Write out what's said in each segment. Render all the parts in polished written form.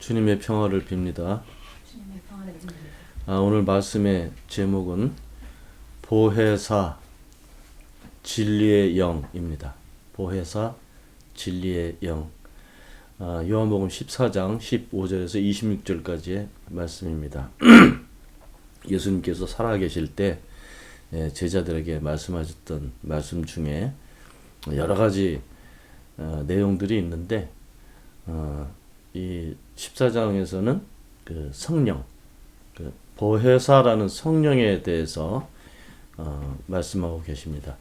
주님의 평화를 빕니다. 주님의 평안을 빕니다. 오늘 말씀의 제목은 보혜사 진리의 영입니다. 보혜사 진리의 영. 요한복음 14장 15절에서 26절까지의 말씀입니다. 예수님께서 살아계실 때 제자들에게 말씀하셨던 말씀 중에 여러 가지 내용들이 있는데 이 14장에서는 그 성령, 그 보혜사라는 성령에 대해서 말씀하고 계십니다.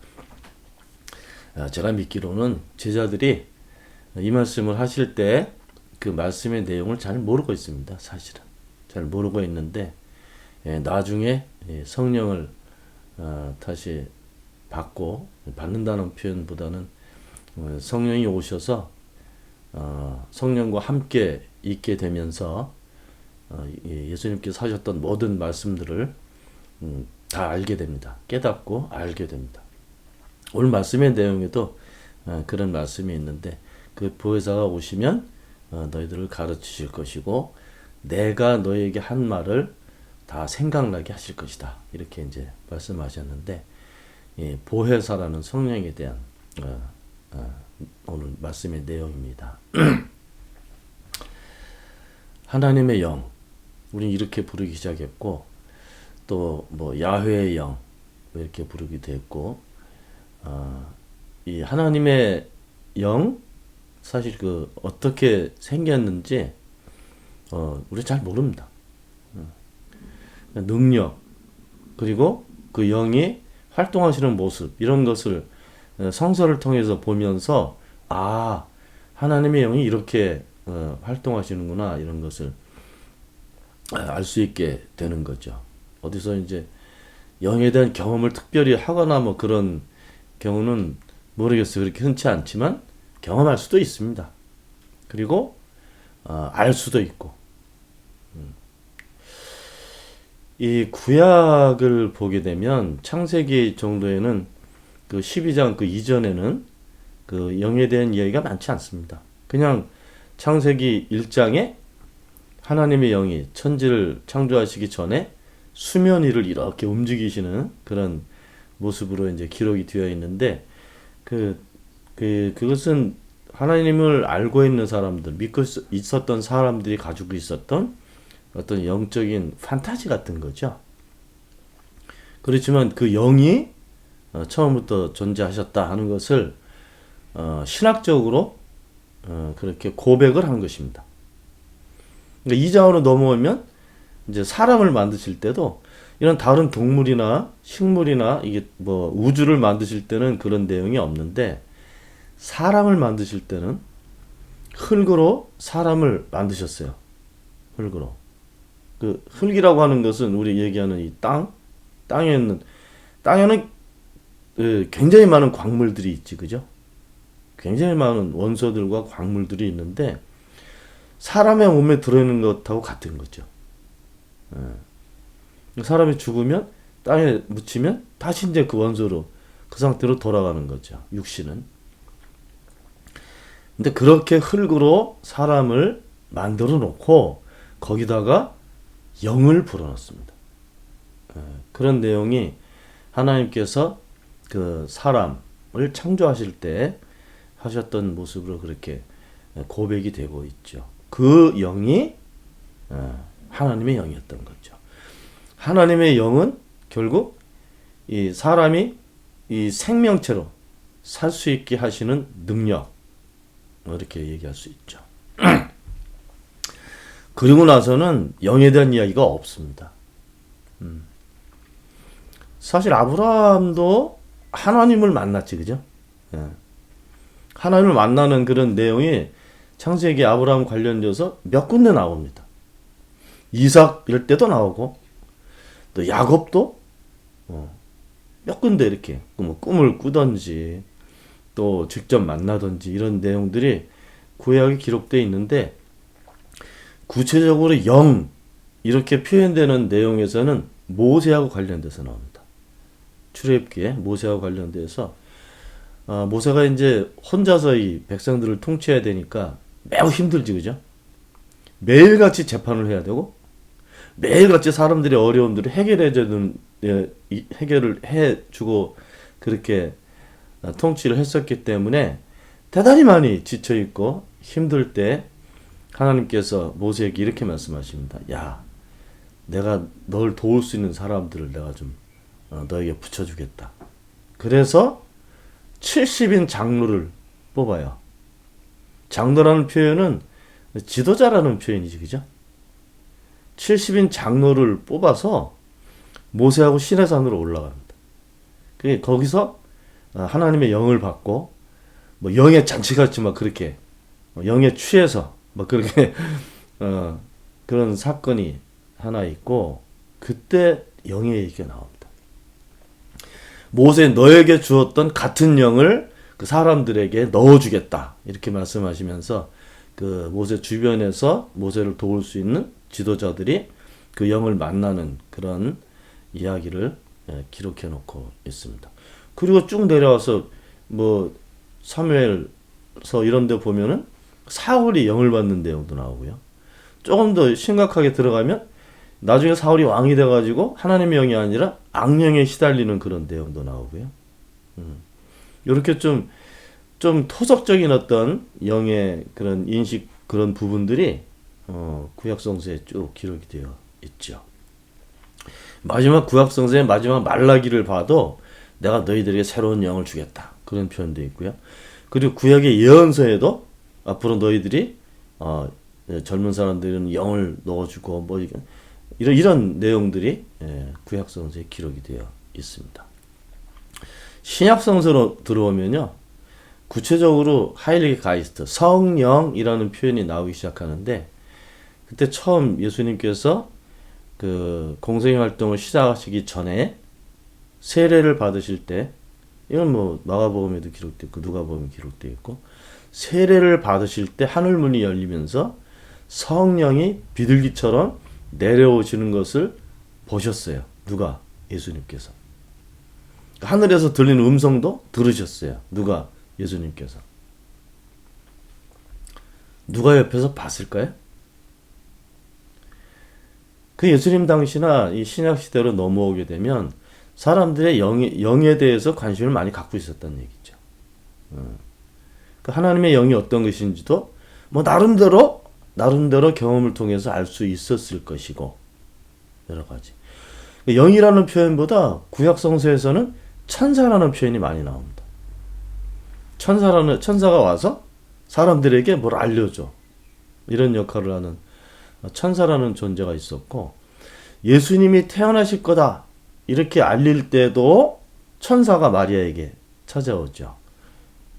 제가 믿기로는 제자들이 이 말씀을 하실 때 그 말씀의 내용을 잘 모르고 있습니다. 사실은 잘 모르고 있는데 나중에 성령을 다시 받는다는 표현보다는 성령이 오셔서 성령과 함께 있게 되면서 예수님께서 하셨던 모든 말씀들을 다 알게 됩니다. 깨닫고 알게 됩니다. 오늘 말씀의 내용에도 그런 말씀이 있는데 그 보혜사가 오시면 너희들을 가르치실 것이고 내가 너희에게 한 말을 다 생각나게 하실 것이다. 이렇게 이제 말씀하셨는데 보혜사라는 성령에 대한 오늘 말씀의 내용입니다. 하나님의 영, 우리는 이렇게 부르기 시작했고 또 뭐 야훼의 영 이렇게 부르기도 했고 이 하나님의 영 사실 그 어떻게 생겼는지 우리 잘 모릅니다. 능력 그리고 그 영이 활동하시는 모습 이런 것을 성서를 통해서 보면서 하나님의 영이 이렇게 활동하시는구나 이런 것을 알 수 있게 되는 거죠. 어디서 이제 영에 대한 경험을 특별히 하거나 뭐 그런 경우는 모르겠어요. 그렇게 흔치 않지만 경험할 수도 있습니다. 그리고 알 수도 있고 이 구약을 보게 되면 창세기 정도에는 그 12장 그 이전에는 그 영에 대한 이야기가 많지 않습니다. 그냥 창세기 1장에 하나님의 영이 천지를 창조하시기 전에 수면 위를 이렇게 움직이시는 그런 모습으로 이제 기록이 되어 있는데 그것은 하나님을 알고 있는 사람들, 믿고 있었던 사람들이 가지고 있었던 어떤 영적인 판타지 같은 거죠. 그렇지만 그 영이 처음부터 존재하셨다 하는 것을 신학적으로 그렇게 고백을 한 것입니다. 그러니까 2장으로 넘어오면 이제 사람을 만드실 때도 이런 다른 동물이나 식물이나 이게 뭐 우주를 만드실 때는 그런 내용이 없는데 사람을 만드실 때는 흙으로 사람을 만드셨어요. 흙으로. 그 흙이라고 하는 것은 우리 얘기하는 이 땅에는 굉장히 많은 광물들이 있지, 그죠? 굉장히 많은 원소들과 광물들이 있는데 사람의 몸에 들어있는 것하고 같은 거죠. 사람이 죽으면 땅에 묻히면 다시 이제 그 원소로 그 상태로 돌아가는 거죠. 육신은. 근데 그렇게 흙으로 사람을 만들어 놓고 거기다가 영을 불어넣습니다. 그런 내용이 하나님께서 그 사람을 창조하실 때 하셨던 모습으로 그렇게 고백이 되고 있죠. 그 영이 하나님의 영이었던 거죠. 하나님의 영은 결국 이 사람이 이 생명체로 살 수 있게 하시는 능력 이렇게 얘기할 수 있죠. 그리고 나서는 영에 대한 이야기가 없습니다. 사실 아브라함도 하나님을 만났지, 그죠? 하나님을 만나는 그런 내용이 창세기 아브라함 관련돼서 몇 군데 나옵니다. 이삭 이럴 때도 나오고 또 야곱도 몇 군데 이렇게 뭐 꿈을 꾸던지 또 직접 만나던지 이런 내용들이 구약에 기록되어 있는데 구체적으로 영 이렇게 표현되는 내용에서는 모세하고 관련돼서 나옵니다. 출애굽기에 모세하고 관련돼서 모세가 이제 혼자서 이 백성들을 통치해야 되니까 매우 힘들지, 그죠? 매일같이 재판을 해야 되고 매일같이 사람들의 어려움들을 해결을 해주고 그렇게 통치를 했었기 때문에 대단히 많이 지쳐있고 힘들 때 하나님께서 모세에게 이렇게 말씀하십니다. 야, 내가 널 도울 수 있는 사람들을 내가 좀 너에게 붙여주겠다. 그래서 70인 장로를 뽑아요. 장로라는 표현은 지도자라는 표현이지, 그죠? 70인 장로를 뽑아서 모세하고 시내산으로 올라갑니다. 거기서 하나님의 영을 받고 뭐 영의 잔치같이 막 그렇게 영에 취해서 막 그렇게 그런 사건이 하나 있고 그때 영의 얘기가 나옵니다. 모세 너에게 주었던 같은 영을 그 사람들에게 넣어주겠다 이렇게 말씀하시면서 그 모세 주변에서 모세를 도울 수 있는 지도자들이 그 영을 만나는 그런 이야기를 기록해 놓고 있습니다. 그리고 쭉 내려와서 뭐 사무엘서 이런 데 보면은 사울이 영을 받는 내용도 나오고요. 조금 더 심각하게 들어가면 나중에 사울이 왕이 돼가지고 하나님의 영이 아니라 악령에 시달리는 그런 내용도 나오고요. 이렇게 좀 토속적인 어떤 영의 그런 인식 그런 부분들이 구약성서에 쭉 기록이 되어 있죠. 마지막 구약성서의 마지막 말라기를 봐도 내가 너희들에게 새로운 영을 주겠다 그런 표현도 있고요. 그리고 구약의 예언서에도 앞으로 너희들이 젊은 사람들은 영을 넣어주고 뭐 이런 내용들이 구약성서에 기록이 되어 있습니다. 신약성서로 들어오면요. 구체적으로 하일리게 가이스트, 성령이라는 표현이 나오기 시작하는데 그때 처음 예수님께서 그 공생의 활동을 시작하시기 전에 세례를 받으실 때 이건 뭐 마가복음에도 기록되어 있고 누가복음에 기록되어 있고 세례를 받으실 때 하늘문이 열리면서 성령이 비둘기처럼 내려오시는 것을 보셨어요. 누가? 예수님께서. 하늘에서 들리는 음성도 들으셨어요. 누가? 예수님께서. 누가 옆에서 봤을까요? 그 예수님 당시나 이 신약 시대로 넘어오게 되면 사람들의 영에 대해서 관심을 많이 갖고 있었다는 얘기죠. 그 하나님의 영이 어떤 것인지도 뭐 나름대로 경험을 통해서 알 수 있었을 것이고 여러 가지. 영이라는 표현보다 구약 성서에서는 천사라는 표현이 많이 나옵니다. 천사가 와서 사람들에게 뭘 알려줘. 이런 역할을 하는 천사라는 존재가 있었고 예수님이 태어나실 거다. 이렇게 알릴 때도 천사가 마리아에게 찾아오죠.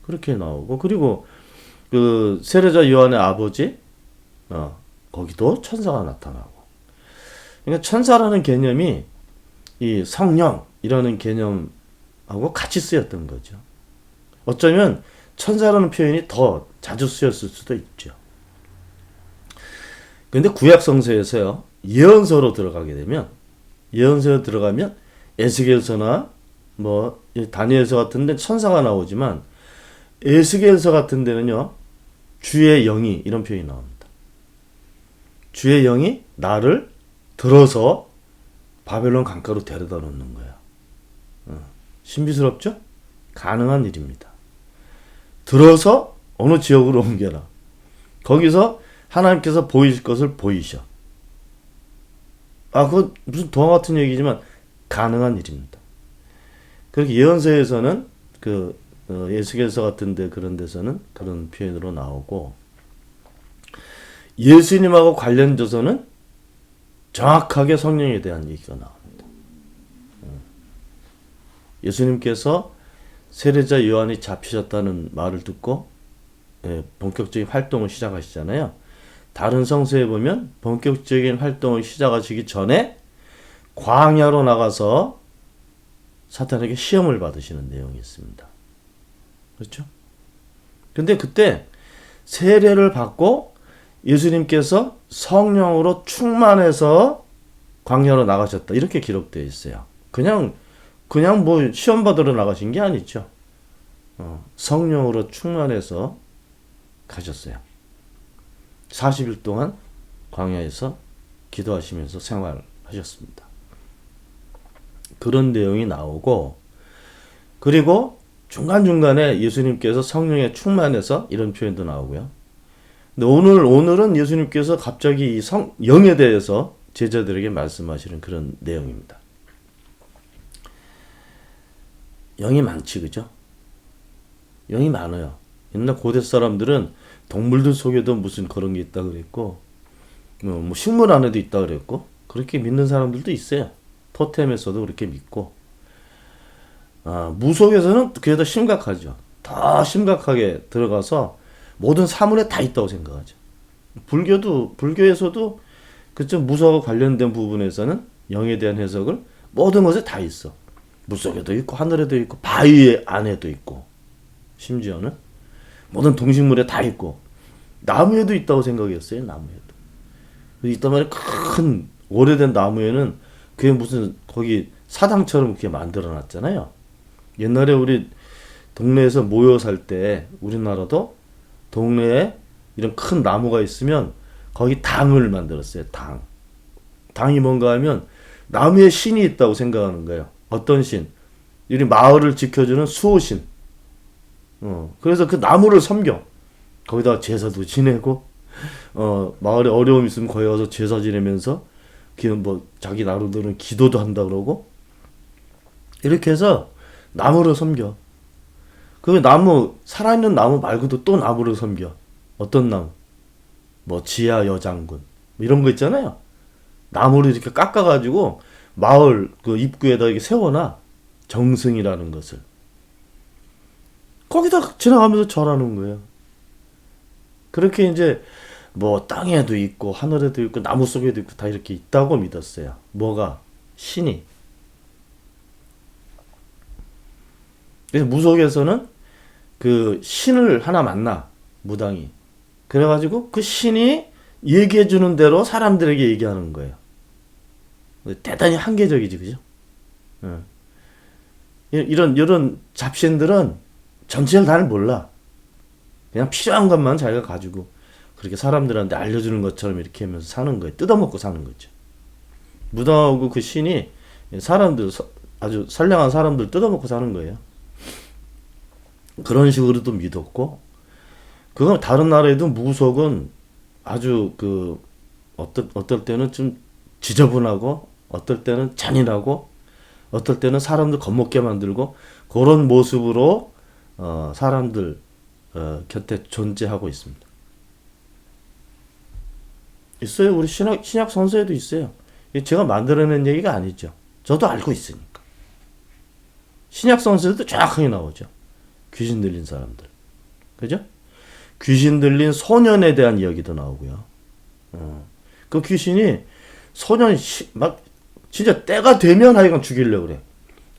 그렇게 나오고 그리고 그 세례자 요한의 아버지 거기도 천사가 나타나고 그러니까 천사라는 개념이 이 성령이라는 개념하고 같이 쓰였던 거죠. 어쩌면 천사라는 표현이 더 자주 쓰였을 수도 있죠. 그런데 구약 성서에서요. 예언서로 들어가면 에스겔서나 뭐 다니엘서 같은 데 천사가 나오지만 에스겔서 같은 데는요. 주의 영이 이런 표현이 나옵니다. 주의 영이 나를 들어서 바벨론 강가로 데려다 놓는 거야. 신비스럽죠? 가능한 일입니다. 들어서 어느 지역으로 옮겨라. 거기서 하나님께서 보이실 것을 보이셔. 그건 무슨 동화 같은 얘기지만 가능한 일입니다. 그렇게 예언서에서는 에스겔서 같은데 그런 데서는 그런 표현으로 나오고 예수님하고 관련돼서는 정확하게 성령에 대한 얘기가 나옵니다. 예수님께서 세례자 요한이 잡히셨다는 말을 듣고 본격적인 활동을 시작하시잖아요. 다른 성서에 보면 본격적인 활동을 시작하시기 전에 광야로 나가서 사탄에게 시험을 받으시는 내용이 있습니다. 그렇죠? 근데 그때 세례를 받고 예수님께서 성령으로 충만해서 광야로 나가셨다. 이렇게 기록되어 있어요. 그냥 뭐 시험 받으러 나가신 게 아니죠. 성령으로 충만해서 가셨어요. 40일 동안 광야에서 기도하시면서 생활하셨습니다. 그런 내용이 나오고, 그리고 중간중간에 예수님께서 성령에 충만해서 이런 표현도 나오고요. 근데 오늘은 예수님께서 갑자기 이 영에 대해서 제자들에게 말씀하시는 그런 내용입니다. 영이 많지, 그죠? 영이 많아요. 옛날 고대 사람들은 동물들 속에도 무슨 그런 게 있다 그랬고, 뭐 식물 안에도 있다 그랬고, 그렇게 믿는 사람들도 있어요. 토템에서도 그렇게 믿고, 무속에서는 그게 더 심각하죠. 더 심각하게 들어가서 모든 사물에 다 있다고 생각하죠. 불교에서도 그쪽 무속과 관련된 부분에서는 영에 대한 해석을 모든 것에 다 있어. 물속에도 있고 하늘에도 있고 바위 안에도 있고 심지어는 모든 동식물에 다 있고 나무에도 있다고 생각했어요. 나무에도. 있단 말이야. 큰 오래된 나무에는 그게 무슨 거기 사당처럼 그렇게 만들어 놨잖아요. 옛날에 우리 동네에서 모여 살 때 우리나라도 동네에 이런 큰 나무가 있으면 거기 당을 만들었어요. 당. 당이 뭔가 하면 나무에 신이 있다고 생각하는 거예요. 어떤 신? 우리 마을을 지켜주는 수호신. 그래서 그 나무를 섬겨. 거기다 제사도 지내고, 마을에 어려움 있으면 거기 와서 제사 지내면서, 뭐, 자기 나름대로는 기도도 한다 그러고, 이렇게 해서 나무를 섬겨. 그 나무, 살아있는 나무 말고도 또 나무를 섬겨. 어떤 나무? 뭐, 지하 여장군. 이런 거 있잖아요. 나무를 이렇게 깎아가지고, 마을 그 입구에다 이렇게 세워놔. 정승이라는 것을. 거기다 지나가면서 절하는 거예요. 그렇게 이제 뭐 땅에도 있고 하늘에도 있고 나무 속에도 있고 다 이렇게 있다고 믿었어요. 뭐가? 신이. 그래서 무속에서는 그 신을 하나 만나. 무당이. 그래가지고 그 신이 얘기해주는 대로 사람들에게 얘기하는 거예요. 대단히 한계적이지, 그죠? 이런 잡신들은 전체를 다 몰라. 그냥 필요한 것만 자기가 가지고 그렇게 사람들한테 알려주는 것처럼 이렇게 하면서 사는 거예요. 뜯어먹고 사는 거죠. 무당하고 그 신이 사람들, 아주 선량한 사람들 뜯어먹고 사는 거예요. 그런 식으로도 믿었고, 그건 다른 나라에도 무속은 아주 어떨 때는 좀 지저분하고, 어떨 때는 잔인하고, 어떨 때는 사람들 겁먹게 만들고, 그런 모습으로, 사람들, 곁에 존재하고 있습니다. 있어요. 우리 신약 선서에도 있어요. 제가 만들어낸 얘기가 아니죠. 저도 알고 있으니까. 신약 선서에도 정확하게 나오죠. 귀신 들린 사람들. 그죠? 귀신 들린 소년에 대한 이야기도 나오고요. 그 귀신이 막 진짜 때가 되면 하여간 죽이려고 그래.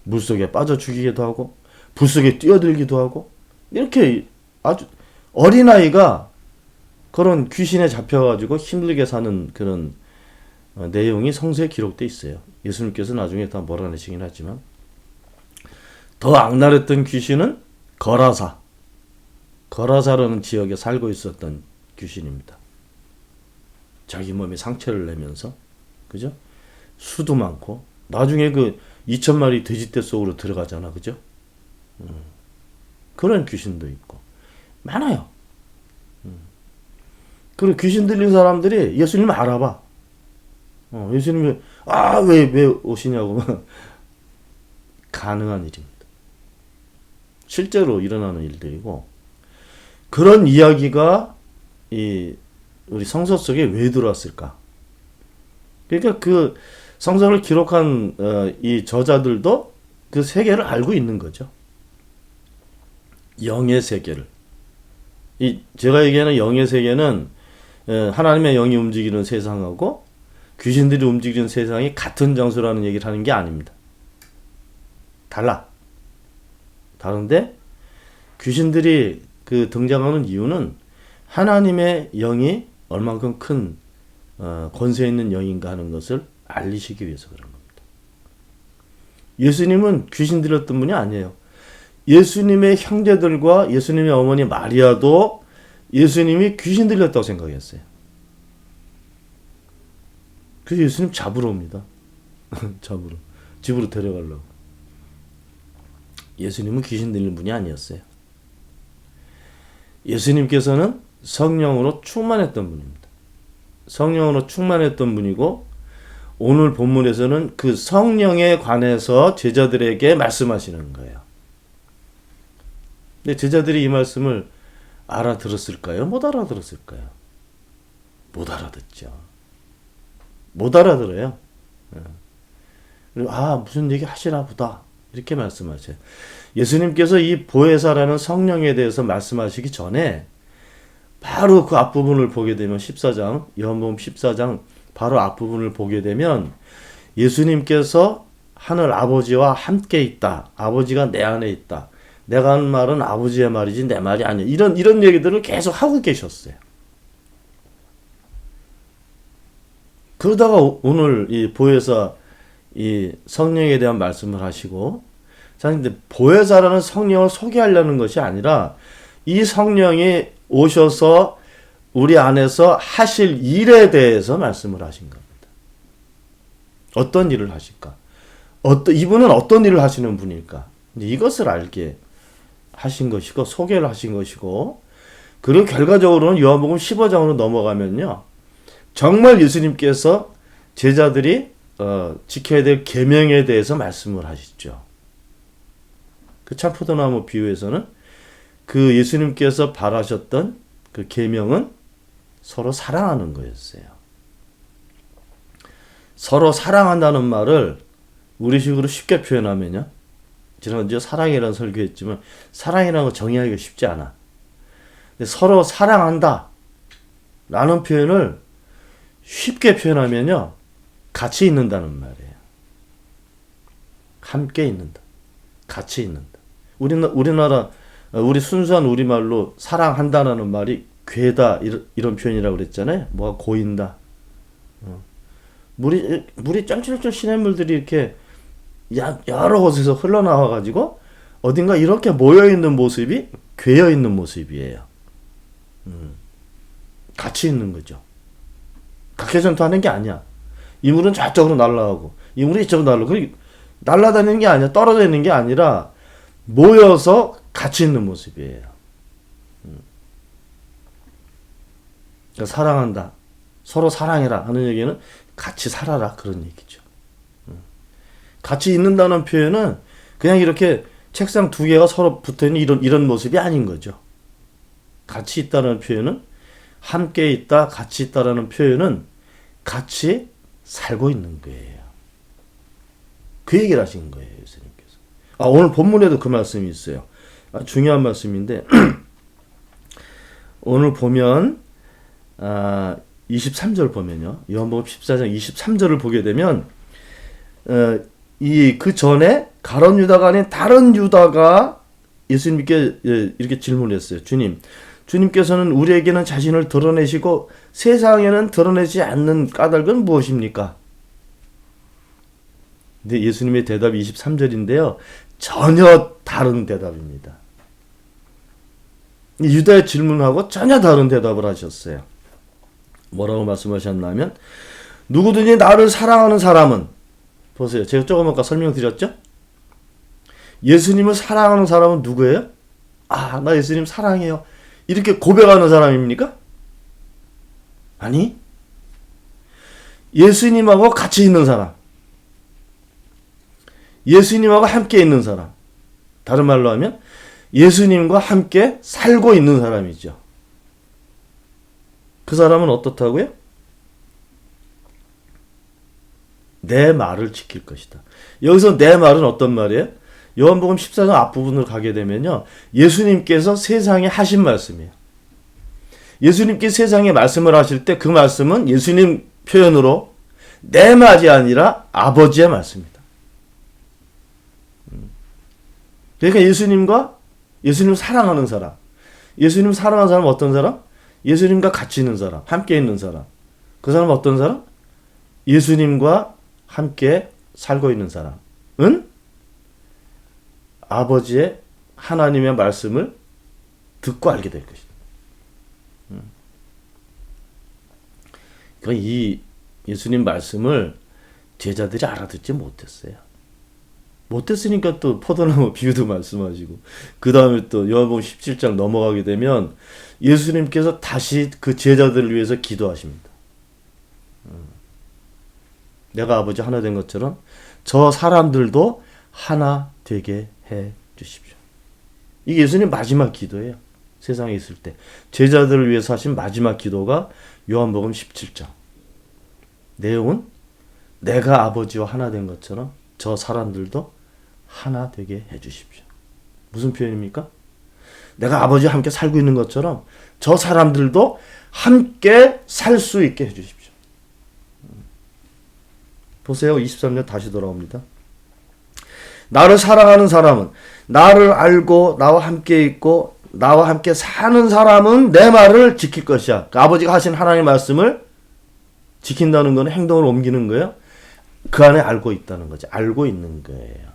물속에 빠져 죽이기도 하고 불 속에 뛰어들기도 하고 이렇게 아주 어린아이가 그런 귀신에 잡혀가지고 힘들게 사는 그런 내용이 성서에 기록되어 있어요. 예수님께서 나중에 다 몰아내시긴 하지만 더 악랄했던 귀신은 거라사라는 지역에 살고 있었던 귀신입니다. 자기 몸에 상처를 내면서 그죠? 수도 많고 나중에 그 2,000마리 돼지떼 속으로 들어가잖아. 그죠? 그런 귀신도 있고 많아요. 그리고 귀신 들린 사람들이 예수님을 알아봐. 예수님이 왜 오시냐고 가능한 일입니다. 실제로 일어나는 일들이고 그런 이야기가 우리 성서 속에 왜 들어왔을까? 그러니까 그 성서를 기록한 이 저자들도 그 세계를 알고 있는 거죠. 영의 세계를. 제가 얘기하는 영의 세계는 하나님의 영이 움직이는 세상하고 귀신들이 움직이는 세상이 같은 장소라는 얘기를 하는 게 아닙니다. 달라. 다른데 귀신들이 등장하는 이유는 하나님의 영이 얼만큼 큰 권세 있는 영인가 하는 것을 알리시기 위해서 그런 겁니다. 예수님은 귀신 들렸던 분이 아니에요. 예수님의 형제들과 예수님의 어머니 마리아도 예수님이 귀신 들렸다고 생각했어요. 그래서 예수님 잡으러 옵니다. 잡으러. 집으로 데려가려고. 예수님은 귀신 들린 분이 아니었어요. 예수님께서는 성령으로 충만했던 분입니다. 성령으로 충만했던 분이고 오늘 본문에서는 그 성령에 관해서 제자들에게 말씀하시는 거예요. 근데 제자들이 이 말씀을 알아들었을까요? 못 알아들었을까요? 못 알아듣죠. 못 알아들어요. 그리고 무슨 얘기 하시나 보다 이렇게 말씀하셔요. 예수님께서 이 보혜사라는 성령에 대해서 말씀하시기 전에 바로 그 앞부분을 보게 되면 14장 요한복음 14장 바로 앞부분을 보게 되면 예수님께서 하늘 아버지와 함께 있다. 아버지가 내 안에 있다. 내가 하는 말은 아버지의 말이지 내 말이 아니야. 이런 얘기들을 계속 하고 계셨어요. 그러다가 오늘 이 보혜사 이 성령에 대한 말씀을 하시고 자 근데 보혜사라는 성령을 소개하려는 것이 아니라 이 성령이 오셔서 우리 안에서 하실 일에 대해서 말씀을 하신 겁니다. 어떤 일을 하실까? 이분은 어떤 일을 하시는 분일까? 이것을 알게 하신 것이고 소개를 하신 것이고 그리고 결과적으로는 요한복음 15장으로 넘어가면요. 정말 예수님께서 제자들이 지켜야 될 계명에 대해서 말씀을 하시죠. 그 참포도나무 비유에서는 그 예수님께서 바라셨던 그 계명은 서로 사랑하는 거였어요. 서로 사랑한다는 말을 우리식으로 쉽게 표현하면요. 지난주에 사랑이라는 설교했지만 사랑이라는 거 정의하기가 쉽지 않아. 근데 서로 사랑한다 라는 표현을 쉽게 표현하면요. 같이 있는다는 말이에요. 함께 있는다. 같이 있는다. 우리 순수한 우리말로 사랑한다라는 말이 괴다 이런 표현이라고 그랬잖아요. 뭐가 고인다. 물이 쩔쩔쩔 시냇물들이 이렇게 여러 곳에서 흘러나와가지고 어딘가 이렇게 모여있는 모습이 괴어있는 모습이에요. 같이 있는 거죠. 각개전투하는 게 아니야. 이 물은 저쪽으로 날아가고 이 물이 이쪽으로 날아가고 날아다니는 게 아니야. 떨어져 있는 게 아니라 모여서 같이 있는 모습이에요. 그러니까 사랑한다. 서로 사랑해라 하는 얘기는 같이 살아라 그런 얘기죠. 같이 있는다는 표현은 그냥 이렇게 책상 두 개가 서로 붙어있는 이런 모습이 아닌 거죠. 같이 있다는 표현은 함께 있다, 같이 있다라는 표현은 같이 살고 있는 거예요. 그 얘기를 하신 거예요, 예수님께서. 오늘 본문에도 그 말씀이 있어요. 중요한 말씀인데 오늘 보면 23절 보면요. 요한복음 14장 23절을 보게 되면 그 전에 가룟 유다가 아닌 다른 유다가 예수님께 이렇게 질문했어요. 주님께서는 우리에게는 자신을 드러내시고 세상에는 드러내지 않는 까닭은 무엇입니까? 근데 예수님의 대답이 23절인데요. 전혀 다른 대답입니다. 유다의 질문하고 전혀 다른 대답을 하셨어요. 뭐라고 말씀하셨냐면 누구든지 나를 사랑하는 사람은 보세요. 제가 조금 아까 설명드렸죠? 예수님을 사랑하는 사람은 누구예요? 나 예수님 사랑해요. 이렇게 고백하는 사람입니까? 아니. 예수님하고 같이 있는 사람. 예수님하고 함께 있는 사람. 다른 말로 하면 예수님과 함께 살고 있는 사람이죠. 그 사람은 어떻다고요? 내 말을 지킬 것이다. 여기서 내 말은 어떤 말이에요? 요한복음 14장 앞부분을 가게 되면요. 예수님께서 세상에 하신 말씀이에요. 예수님께서 세상에 말씀을 하실 때 그 말씀은 예수님 표현으로 내 말이 아니라 아버지의 말씀입니다. 그러니까 예수님 사랑하는 사람. 예수님 사랑하는 사람은 어떤 사람? 예수님과 같이 있는 사람. 함께 있는 사람. 그 사람은 어떤 사람? 예수님과 함께 살고 있는 사람은 아버지의 하나님의 말씀을 듣고 알게 될 것이다. 그러니까 이 예수님 말씀을 제자들이 알아듣지 못했어요. 못했으니까 또 포도나무 비유도 말씀하시고, 그 다음에 또 요한복음 17장 넘어가게 되면 예수님께서 다시 그 제자들을 위해서 기도하십니다. 내가 아버지 하나 된 것처럼 저 사람들도 하나 되게 해 주십시오. 이게 예수님 마지막 기도예요. 세상에 있을 때 제자들을 위해서 하신 마지막 기도가 요한복음 17장. 내용은 내가 아버지와 하나 된 것처럼 저 사람들도 하나 되게 해 주십시오. 무슨 표현입니까? 내가 아버지와 함께 살고 있는 것처럼 저 사람들도 함께 살 수 있게 해 주십시오. 보세요. 23년 다시 돌아옵니다. 나를 사랑하는 사람은, 나를 알고 나와 함께 있고 나와 함께 사는 사람은 내 말을 지킬 것이야. 그러니까 아버지가 하신 하나님의 말씀을 지킨다는 건 행동을 옮기는 거예요. 그 안에 알고 있다는 거지. 알고 있는 거예요.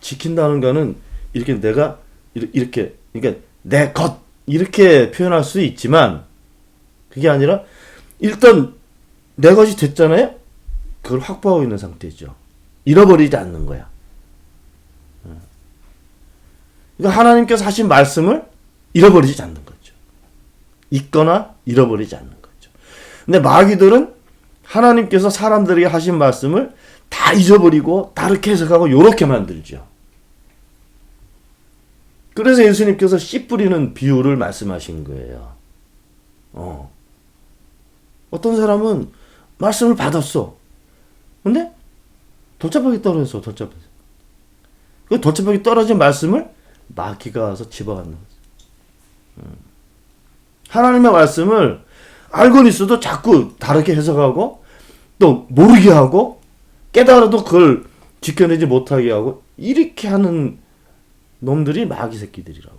지킨다는 거는 이렇게 내가 이렇게, 그러니까 내 것 이렇게 표현할 수 있지만 그게 아니라 일단 내 것이 됐잖아요. 그걸 확보하고 있는 상태죠. 잃어버리지 않는 거야. 그러니까 하나님께서 하신 말씀을 잃어버리지 않는 거죠. 있거나 잃어버리지 않는 거죠. 근데 마귀들은 하나님께서 사람들에게 하신 말씀을 다 잊어버리고 다르게 해석하고 요렇게 만들죠. 그래서 예수님께서 씨 뿌리는 비유를 말씀하신 거예요. 어떤 사람은 말씀을 받았어. 근데 돌짝박이 떨어졌어. 돌짝박이. 그 돌짝박이 떨어진 말씀을 마귀가 와서 집어가는 거죠. 하나님의 말씀을 알고는 있어도 자꾸 다르게 해석하고 또 모르게 하고 깨달아도 그걸 지켜내지 못하게 하고 이렇게 하는 놈들이 마귀 새끼들이라고요.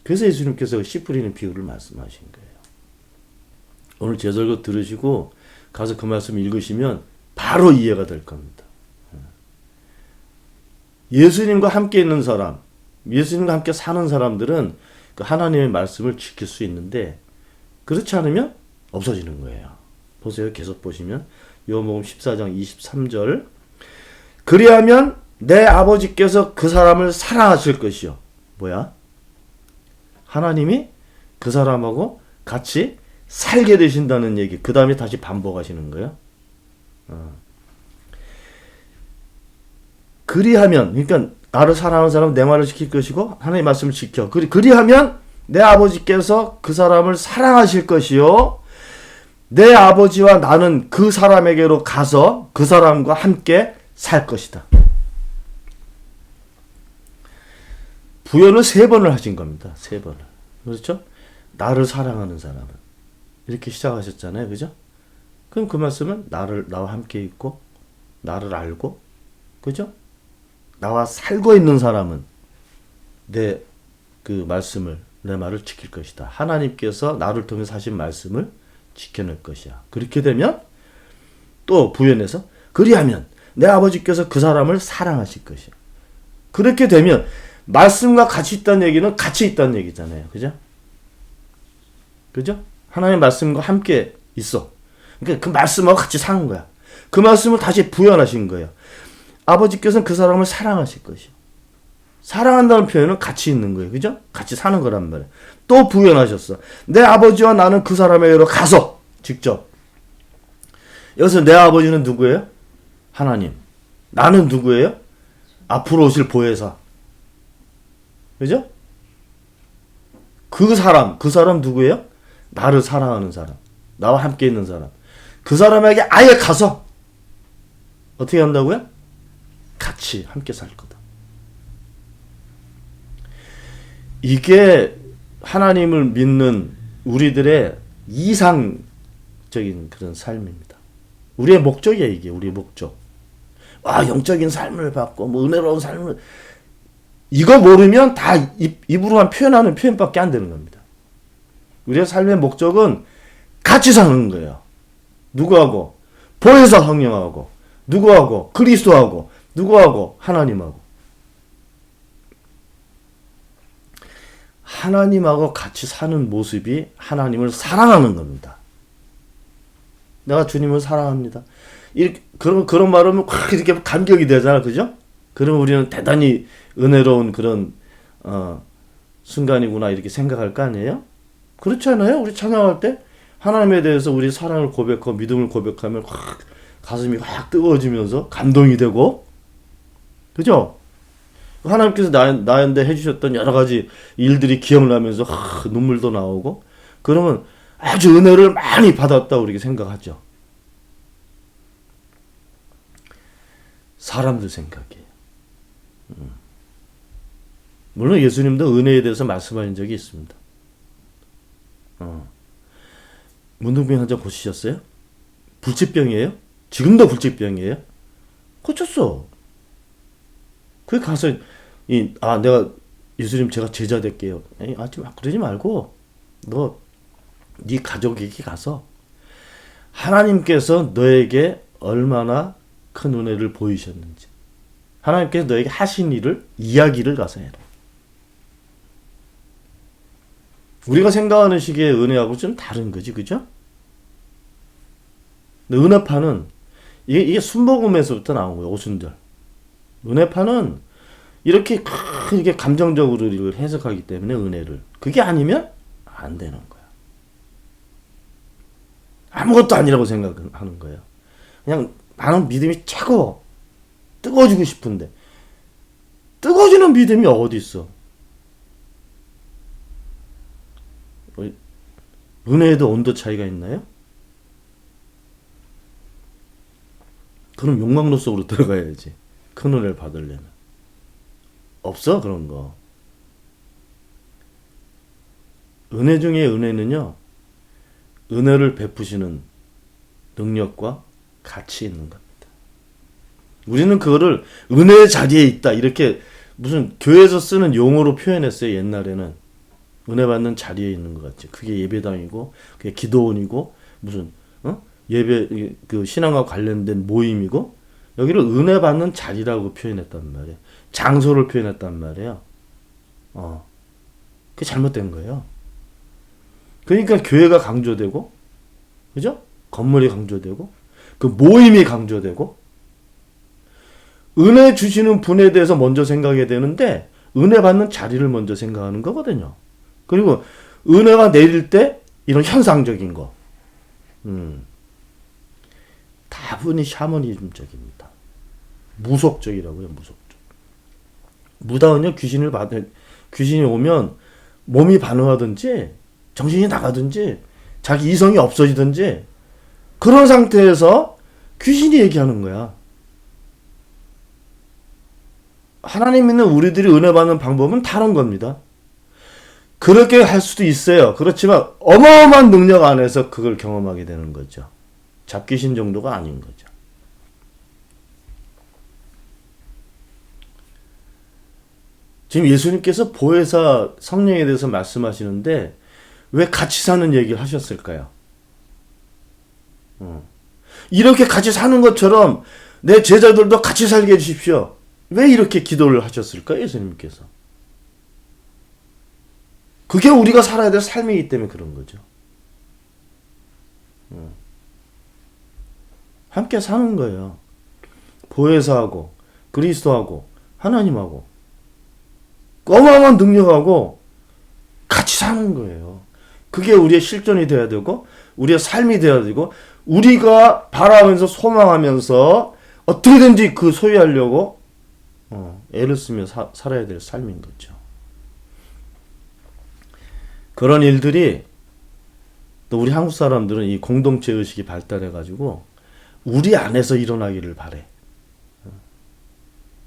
그래서 예수님께서 씨 뿌리는 비유를 말씀하신 거예요. 오늘 제설교 들으시고 가서 그 말씀 읽으시면 바로 이해가 될 겁니다. 예수님과 함께 있는 사람, 예수님과 함께 사는 사람들은 그 하나님의 말씀을 지킬 수 있는데 그렇지 않으면 없어지는 거예요. 보세요. 계속 보시면 요한복음 14장 23절 그리하면 내 아버지께서 그 사람을 사랑하실 것이요. 뭐야? 하나님이 그 사람하고 같이 살게 되신다는 얘기. 그 다음에 다시 반복하시는 거예요. 그리하면, 그러니까 나를 사랑하는 사람은 내 말을 지킬 것이고 하나님의 말씀을 지켜. 그리하면 내 아버지께서 그 사람을 사랑하실 것이요. 내 아버지와 나는 그 사람에게로 가서 그 사람과 함께 살 것이다. 부연을 3번을 하신 겁니다. 3번을. 그렇죠? 나를 사랑하는 사람은. 이렇게 시작하셨잖아요. 그죠? 그럼 그 말씀은 나와 함께 있고, 나를 알고, 그죠? 나와 살고 있는 사람은 내 그 말씀을, 내 말을 지킬 것이다. 하나님께서 나를 통해서 하신 말씀을 지켜낼 것이야. 그렇게 되면 또 부연해서 그리하면 내 아버지께서 그 사람을 사랑하실 것이야. 그렇게 되면 말씀과 같이 있다는 얘기는 같이 있다는 얘기잖아요. 그죠? 그죠? 하나님의 말씀과 함께 있어. 그러니까 그 말씀하고 같이 사는 거야. 그 말씀을 다시 부연하신 거예요. 아버지께서는 그 사람을 사랑하실 것이요. 사랑한다는 표현은 같이 있는 거예요. 그죠? 같이 사는 거란 말이에요. 또 부연하셨어. 내 아버지와 나는 그 사람에게로 가서 직접. 여기서 내 아버지는 누구예요? 하나님. 나는 누구예요? 앞으로 오실 보혜사. 그죠? 그 사람 누구예요? 나를 사랑하는 사람. 나와 함께 있는 사람. 그 사람에게 아예 가서 어떻게 한다고요? 같이 함께 살 거다. 이게 하나님을 믿는 우리들의 이상적인 그런 삶입니다. 우리의 목적이에요. 이게 우리의 목적. 영적인 삶을 받고 뭐 은혜로운 삶을 이거 모르면 다 입으로만 표현하는 표현밖에 안 되는 겁니다. 우리의 삶의 목적은 같이 사는 거예요. 누구하고? 보혜사 성령하고. 누구하고? 그리스도하고. 누구하고? 하나님하고. 하나님하고 같이 사는 모습이 하나님을 사랑하는 겁니다. 내가 주님을 사랑합니다. 이렇게, 그런 말하면 확 이렇게 감격이 되잖아. 그죠? 그러면 우리는 대단히 은혜로운 그런, 순간이구나. 이렇게 생각할 거 아니에요? 그렇지 않아요? 우리 찬양할 때 하나님에 대해서 우리 사랑을 고백하고 믿음을 고백하면 확 가슴이 확 뜨거워지면서 감동이 되고, 그죠? 하나님께서 나한테 해주셨던 여러 가지 일들이 기억나면서 눈물도 나오고, 그러면 아주 은혜를 많이 받았다 우리가 생각하죠. 사람들 생각이에요. 물론 예수님도 은혜에 대해서 말씀하신 적이 있습니다. 문둥병 환자 고치셨어요? 불치병이에요? 지금도 불치병이에요? 고쳤어. 거기 가서 내가 예수님 제가 제자 될게요. 그러지 말고 네 가족에게 가서 하나님께서 너에게 얼마나 큰 은혜를 보이셨는지, 하나님께서 너에게 하신 일을 이야기를 가서 해라. 우리가 생각하는 식의 은혜하고 좀 다른 거지, 그죠? 근데 은혜파는 이게 순복음에서부터 나온 거예요. 오순절. 은혜파는 이렇게 크게 감정적으로 이걸 해석하기 때문에 은혜를. 그게 아니면 안 되는 거야. 아무것도 아니라고 생각하는 거예요. 그냥 나는 믿음이 최고 뜨거워지고 싶은데 뜨거워지는 믿음이 어디 있어? 은혜에도 온도 차이가 있나요? 그럼 욕망로 속으로 들어가야지. 큰 은혜를 받으려면. 없어 그런 거. 은혜 중에 은혜는요, 은혜를 베푸시는 능력과 가치 있는 겁니다. 우리는 그거를 은혜의 자리에 있다 이렇게 무슨 교회에서 쓰는 용어로 표현했어요. 옛날에는 은혜 받는 자리에 있는 것 같지. 그게 예배당이고 그게 기도원이고 무슨 예배 그 신앙과 관련된 모임이고, 여기를 은혜 받는 자리라고 표현했단 말이에요. 장소를 표현했단 말이에요. 그게 잘못된 거예요. 그러니까 교회가 강조되고, 그죠? 건물이 강조되고, 그 모임이 강조되고, 은혜 주시는 분에 대해서 먼저 생각해야 되는데, 은혜 받는 자리를 먼저 생각하는 거거든요. 그리고 은혜가 내릴 때 이런 현상적인 거, 다분히 샤머니즘적입니다. 무속적이라고요, 무속적. 무당은요, 귀신이 오면 몸이 반응하든지, 정신이 나가든지, 자기 이성이 없어지든지, 그런 상태에서 귀신이 얘기하는 거야. 하나님 믿는 우리들이 은혜 받는 방법은 다른 겁니다. 그렇게 할 수도 있어요. 그렇지만 어마어마한 능력 안에서 그걸 경험하게 되는 거죠. 잡귀신 정도가 아닌 거죠. 지금 예수님께서 보혜사 성령에 대해서 말씀하시는데 왜 같이 사는 얘기를 하셨을까요? 이렇게 같이 사는 것처럼 내 제자들도 같이 살게 해주십시오. 왜 이렇게 기도를 하셨을까요? 예수님께서. 그게 우리가 살아야 될 삶이기 때문에 그런 거죠. 함께 사는 거예요. 보혜사하고 그리스도하고 하나님하고 어마어마한 능력하고 같이 사는 거예요. 그게 우리의 실존이 돼야 되고 우리의 삶이 돼야 되고 우리가 바라면서 소망하면서 어떻게든지 그 소유하려고 애를 쓰며 살아야 될 삶인 거죠. 그런 일들이 또 우리 한국 사람들은 이 공동체 의식이 발달해가지고 우리 안에서 일어나기를 바래.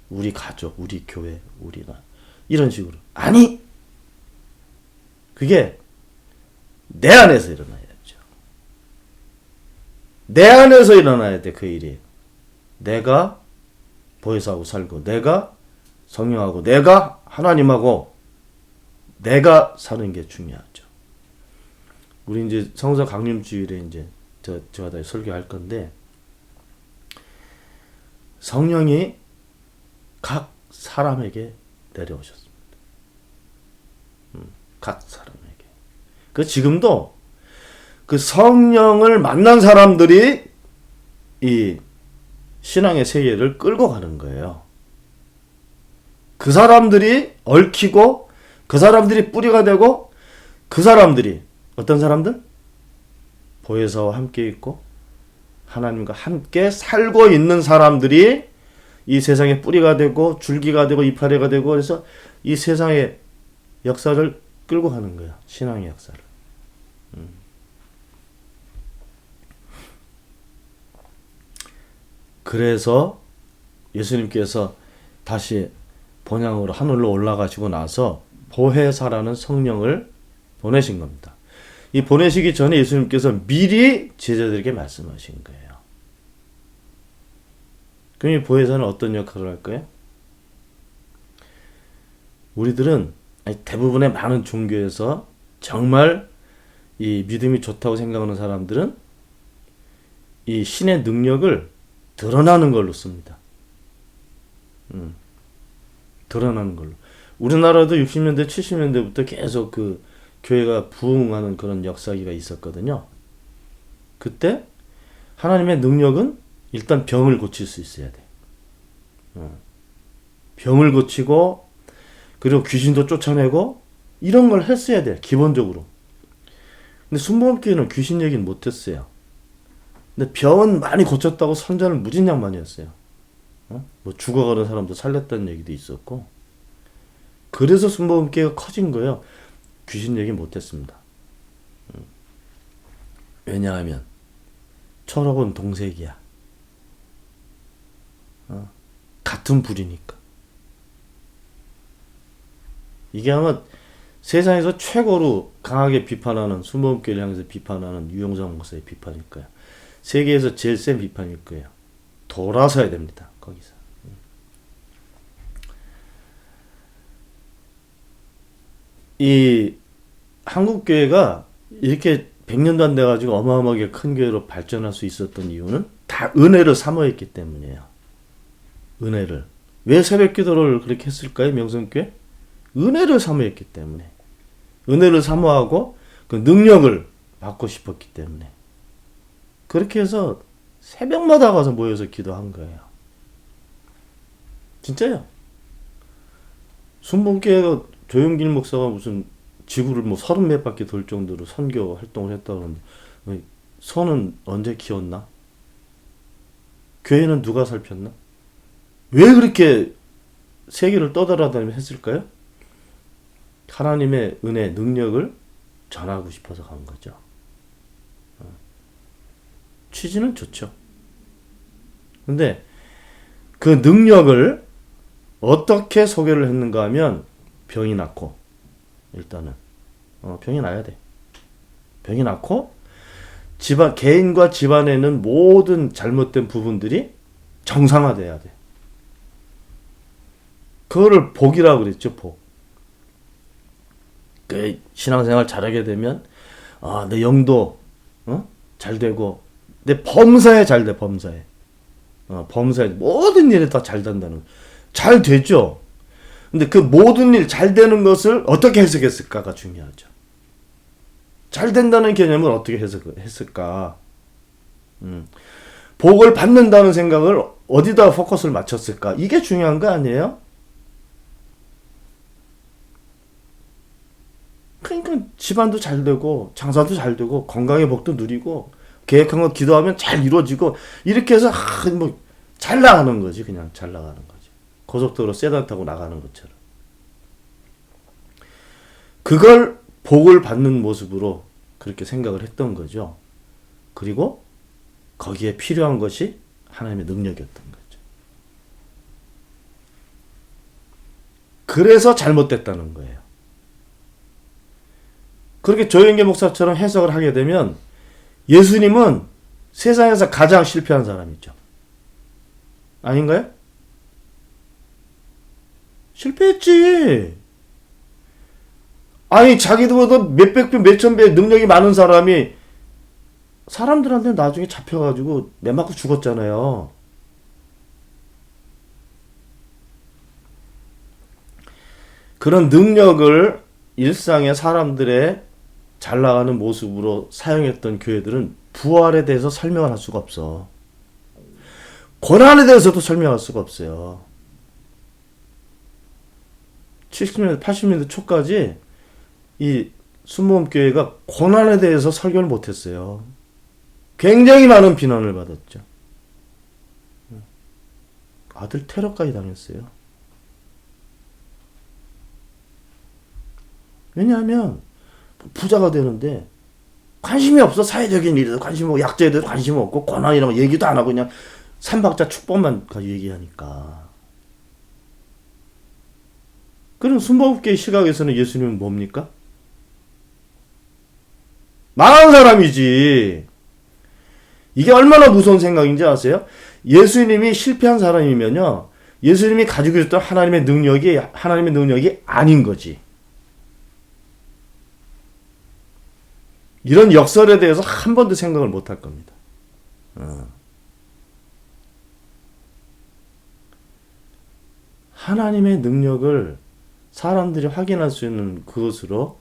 우리 가족, 우리 교회, 우리가 이런 식으로. 아니! 그게 내 안에서 일어나야죠. 내 안에서 일어나야 돼, 그 일이. 내가 보혜사하고 살고, 내가 성령하고, 내가 하나님하고, 내가 사는 게 중요하죠. 우리 이제 성서 강림주일에 이제 제가 다 설교할 건데, 성령이 각 사람에게 내려오셨습니다. 각 사람에게. 그 지금도 그 성령을 만난 사람들이 이 신앙의 세계를 끌고 가는 거예요. 그 사람들이 얽히고 그 사람들이 뿌리가 되고 그 사람들이 어떤 사람들? 보혜사와 함께 있고 하나님과 함께 살고 있는 사람들이 이 세상에 뿌리가 되고 줄기가 되고 이파리가 되고 그래서 이 세상의 역사를 끌고 가는 거야. 신앙의 역사를. 그래서 예수님께서 다시 본향으로 하늘로 올라가시고 나서 보혜사라는 성령을 보내신 겁니다. 이 보내시기 전에 예수님께서 미리 제자들에게 말씀하신 거예요. 그럼 이 보혜사는 어떤 역할을 할까요? 우리들은 대부분의 많은 종교에서 정말 이 믿음이 좋다고 생각하는 사람들은 이 신의 능력을 드러나는 걸로 씁니다. 드러나는 걸로. 우리나라도 60년대, 70년대부터 계속 그 교회가 부흥하는 그런 역사기가 있었거든요. 그때 하나님의 능력은 일단 병을 고칠 수 있어야 돼. 병을 고치고 그리고 귀신도 쫓아내고 이런 걸 했어야 돼. 기본적으로. 근데 순복음교회는 귀신 얘기는 못했어요. 근데 병은 많이 고쳤다고 선전을 무진장 많이 했어요. 뭐 죽어가는 사람도 살렸다는 얘기도 있었고. 그래서 순복음교회가 커진 거예요. 귀신 얘기 못했습니다. 왜냐하면 철학은 동색이야. 같은 불이니까. 이게 아마 세상에서 최고로 강하게 비판하는 순복음교회를 향해서 비판하는 유영상 목사의 비판일 거야. 세계에서 제일 센 비판일 거예요. 돌아서야 됩니다. 거기서. 이 한국교회가 이렇게 100년도 안 돼가지고 어마어마하게 큰 교회로 발전할 수 있었던 이유는 다 은혜를 사모했기 때문이에요. 은혜를. 왜 새벽기도를 그렇게 했을까요? 명성교회? 은혜를 사모했기 때문에. 은혜를 사모하고 그 능력을 받고 싶었기 때문에. 그렇게 해서 새벽마다 가서 모여서 기도한 거예요. 진짜요. 순복음교회가 조용길 목사가 무슨 지구를 뭐 30몇 바퀴 돌 정도로 선교 활동을 했다고 하는데 손은 언제 키웠나? 교회는 누가 살폈나? 왜 그렇게 세계를 떠돌아다니며 했을까요? 하나님의 은혜, 능력을 전하고 싶어서 간 거죠. 취지는 좋죠. 근데 그 능력을 어떻게 소개를 했는가 하면 병이 낫고 일단은 병이 나야 돼. 병이 낫고 집안 개인과 집안에 있는 모든 잘못된 부분들이 정상화돼야 돼. 그거를 복이라고 그랬죠. 복. 그 신앙생활 잘하게 되면 내 영도 잘 되고 내 범사에 잘 돼. 범사에. 범사에 모든 일에 다 잘 된다는. 잘 되죠. 근데 그 모든 일 잘 되는 것을 어떻게 해석했을까가 중요하죠. 잘 된다는 개념을 어떻게 해석했을까? 복을 받는다는 생각을 어디다 포커스를 맞췄을까? 이게 중요한 거 아니에요? 그러니까 집안도 잘 되고 장사도 잘 되고 건강의 복도 누리고 계획한 거 기도하면 잘 이루어지고 이렇게 해서 뭐 잘 나가는 거지. 그냥 잘 나가는 거지. 고속도로 세단 타고 나가는 것처럼. 그걸 복을 받는 모습으로 그렇게 생각을 했던 거죠. 그리고 거기에 필요한 것이 하나님의 능력이었던 거죠. 그래서 잘못됐다는 거예요. 그렇게 조영계 목사처럼 해석을 하게 되면 예수님은 세상에서 가장 실패한 사람이죠. 아닌가요? 실패했지. 아니 자기들보다 몇백 배, 몇천 배 능력이 많은 사람이 사람들한테 나중에 잡혀가지고 매맞고 죽었잖아요. 그런 능력을 일상의 사람들의 잘 나가는 모습으로 사용했던 교회들은 부활에 대해서 설명을 할 수가 없어. 고난에 대해서도 설명할 수가 없어요. 70년대, 80년대 초까지 이 순복음교회가 고난에 대해서 설교를 못했어요. 굉장히 많은 비난을 받았죠. 아들 테러까지 당했어요. 왜냐하면 부자가 되는데 관심이 없어. 사회적인 일에도 관심 없고 약자에 대해서 관심 없고 고난이라고 얘기도 안 하고 그냥 삼박자 축복만 가지고 얘기하니까. 그럼 순복음교회 시각에서는 예수님은 뭡니까? 망한 사람이지. 이게 얼마나 무서운 생각인지 아세요? 예수님이 실패한 사람이면요, 예수님이 가지고 있었던 하나님의 능력이 아닌 거지. 이런 역설에 대해서 한 번도 생각을 못 할 겁니다. 하나님의 능력을 사람들이 확인할 수 있는 그것으로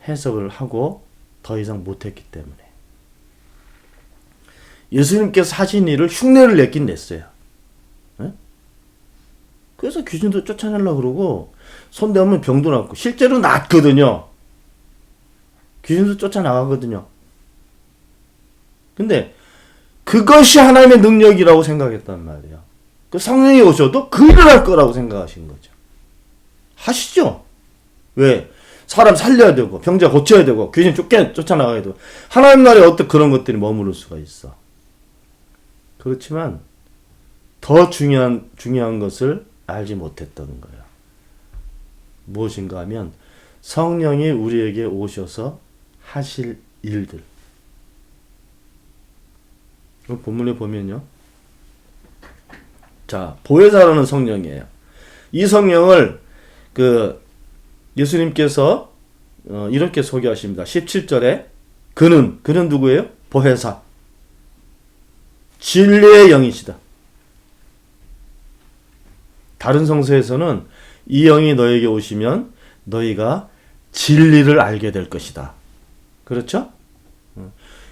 해석을 하고 더 이상 못했기 때문에 예수님께서 하신 일을 흉내를 냈긴 냈어요. 네? 그래서 귀신도 쫓아내려고 그러고 손대면 병도 낫고 실제로 낫거든요. 귀신도 쫓아나가거든요. 근데 그것이 하나님의 능력이라고 생각했단 말이에요. 그 성령이 오셔도 그 일을 할 거라고 생각하신 거죠. 하시죠. 왜? 사람 살려야 되고 병자 고쳐야 되고 귀신 쫓아나가야 되고 하나님 나라에 어떻게 그런 것들이 머무를 수가 있어. 그렇지만 더 중요한 것을 알지 못했던 거예요. 무엇인가 하면 성령이 우리에게 오셔서 하실 일들. 본문에 보면요. 자, 보혜사라는 성령이에요. 이 성령을 예수님께서 이렇게 소개하십니다. 17절에 그는 누구예요? 보혜사. 진리의 영이시다. 다른 성서에서는 이 영이 너에게 오시면 너희가 진리를 알게 될 것이다. 그렇죠?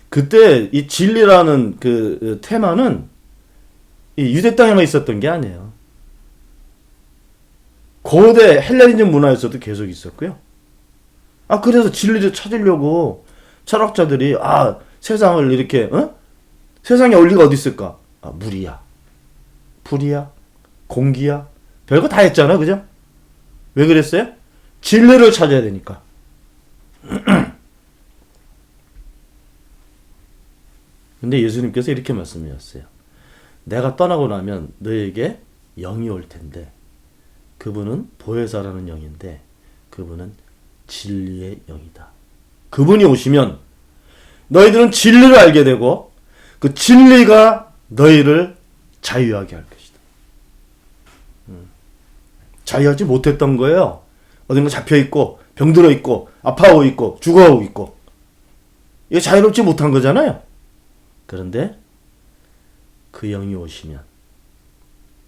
그때 이 진리라는 그 테마는 이 유대 땅에만 있었던 게 아니에요. 고대 헬레니즘 문화에서도 계속 있었고요. 그래서 진리를 찾으려고 철학자들이 세상을 이렇게 세상에 올 리가 어디 있을까? 물이야, 불이야, 공기야, 별거 다 했잖아, 그죠? 왜 그랬어요? 진리를 찾아야 되니까. 근데 예수님께서 이렇게 말씀하셨어요. 내가 떠나고 나면 너에게 영이 올 텐데 그분은 보혜사라는 영인데 그분은 진리의 영이다. 그분이 오시면 너희들은 진리를 알게 되고 그 진리가 너희를 자유하게 할 것이다. 자유하지 못했던 거예요. 어딘가 잡혀있고 병들어있고 아파하고 있고 죽어가고 있고 이게 자유롭지 못한 거잖아요. 그런데 그 영이 오시면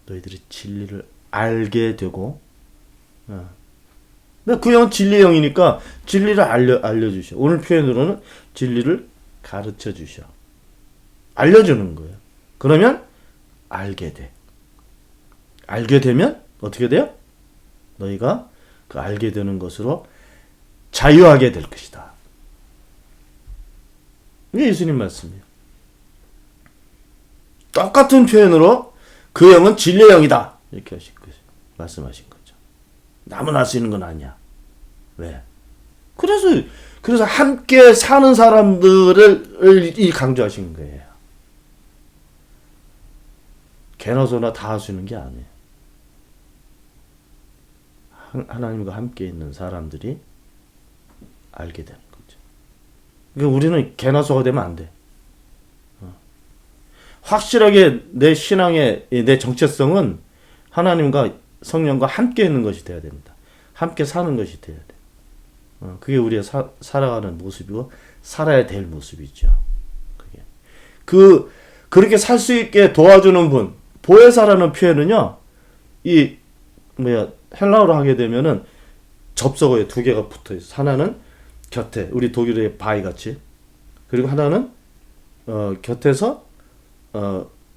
너희들이 진리를 알게 되고 그 영은 진리의 영이니까 진리를 알려주셔. 오늘 표현으로는 진리를 가르쳐 주셔. 알려주는 거예요. 그러면 알게 돼. 알게 되면 어떻게 돼요? 너희가 그 알게 되는 것으로 자유하게 될 것이다. 이게 예수님 말씀이에요. 똑같은 표현으로 그 영은 진리의 영이다. 이렇게 말씀하신 거죠. 남은 할 수 있는 건 아니야. 왜? 그래서 함께 사는 사람들을 강조하신 거예요. 개나 소나 다 할 수 있는 게 아니에요. 하나님과 함께 있는 사람들이 알게 되는 거죠. 그러니까 우리는 개나 소가 되면 안 돼. 확실하게 내 신앙의 내 정체성은 하나님과 성령과 함께 있는 것이 되어야 됩니다. 함께 사는 것이 되어야 돼. 그게 우리가 살아가는 모습이고 살아야 될 모습이죠. 그렇게 살 수 있게 도와주는 분, 보혜사라는 표현은요, 헬라어로 하게 되면은 접속어에 두 개가 붙어 있어. 하나는 곁에 우리 독일의 바이 같이. 그리고 하나는 곁에서